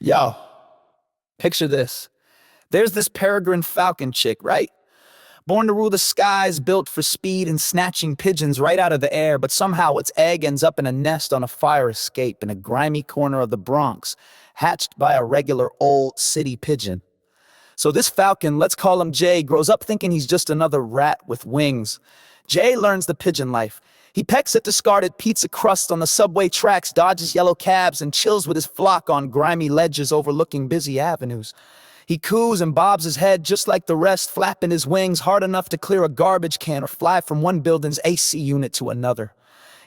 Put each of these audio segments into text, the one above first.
Yo, picture this. There's this peregrine falcon chick, right? Born to rule the skies, built for speed and snatching pigeons right out of the air, but somehow its egg ends up in a nest on a fire escape in a grimy corner of the Bronx, hatched by a regular old city pigeon. So this falcon, let's call him Jay, grows up thinking he's just another rat with wings. Jay learns the pigeon life. He pecks at discarded pizza crust on the subway tracks, dodges yellow cabs, and chills with his flock on grimy ledges overlooking busy avenues. He coos and bobs his head just like the rest, flapping his wings hard enough to clear a garbage can or fly from one building's AC unit to another.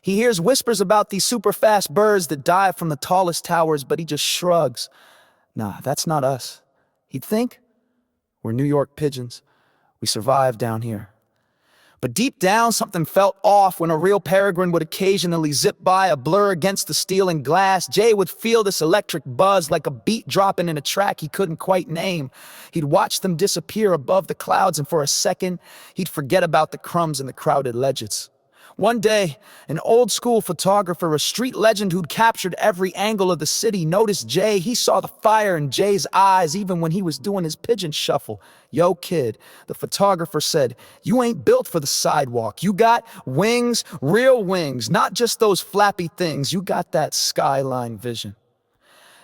He hears whispers about these super fast birds that dive from the tallest towers, but he just shrugs. Nah, that's not us. He'd think we're New York pigeons. We survive down here. But deep down, something felt off when a real peregrine would occasionally zip by, a blur against the steel and glass. Jay would feel this electric buzz like a beat dropping in a track he couldn't quite name. He'd watch them disappear above the clouds, and for a second, he'd forget about the crumbs in the crowded ledges. One day, an old-school photographer, a street legend who'd captured every angle of the city, noticed Jay. He saw the fire in Jay's eyes even when he was doing his pigeon shuffle. "Yo, kid," the photographer said, "you ain't built for the sidewalk. You got wings, real wings, not just those flappy things. You got that skyline vision."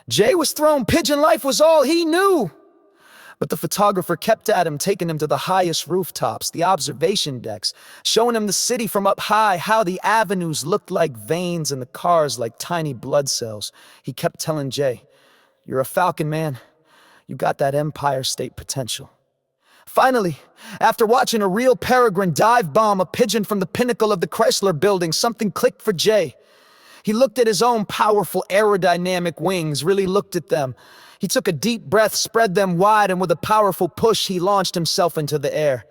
Jay was thrown. Pigeon life was all he knew. But the photographer kept at him, taking him to the highest rooftops, the observation decks, showing him the city from up high, how the avenues looked like veins and the cars like tiny blood cells. He kept telling Jay, "You're a falcon, man. You got that Empire State potential." Finally, after watching a real peregrine dive bomb a pigeon from the pinnacle of the Chrysler Building, something clicked for Jay. He looked at his own powerful aerodynamic wings, really looked at them. He took a deep breath, spread them wide, and with a powerful push, he launched himself into the air.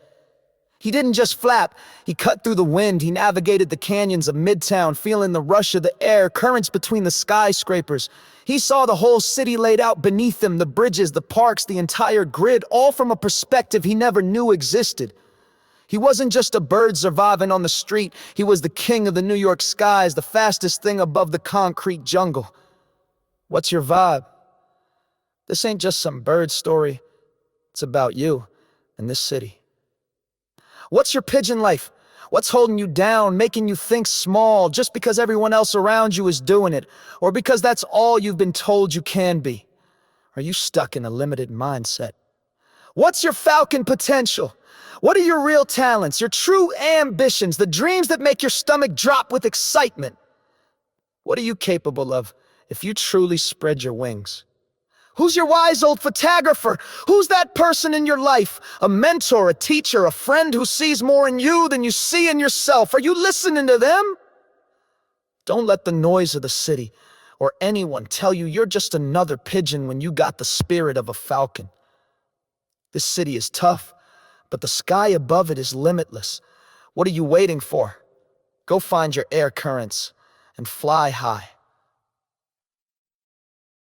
He didn't just flap, he cut through the wind. He navigated the canyons of Midtown, feeling the rush of the air, currents between the skyscrapers. He saw the whole city laid out beneath him, the bridges, the parks, the entire grid, all from a perspective he never knew existed. He wasn't just a bird surviving on the street. He was the king of the New York skies, the fastest thing above the concrete jungle. What's your vibe? This ain't just some bird story. It's about you and this city. What's your pigeon life? What's holding you down, making you think small just because everyone else around you is doing it, or because that's all you've been told you can be? Are you stuck in a limited mindset? What's your falcon potential? What are your real talents, your true ambitions, the dreams that make your stomach drop with excitement? What are you capable of if you truly spread your wings? Who's your wise old photographer? Who's that person in your life? A mentor, a teacher, a friend who sees more in you than you see in yourself. Are you listening to them? Don't let the noise of the city or anyone tell you you're just another pigeon when you got the spirit of a falcon. This city is tough, but the sky above it is limitless. What are you waiting for? Go find your air currents and fly high.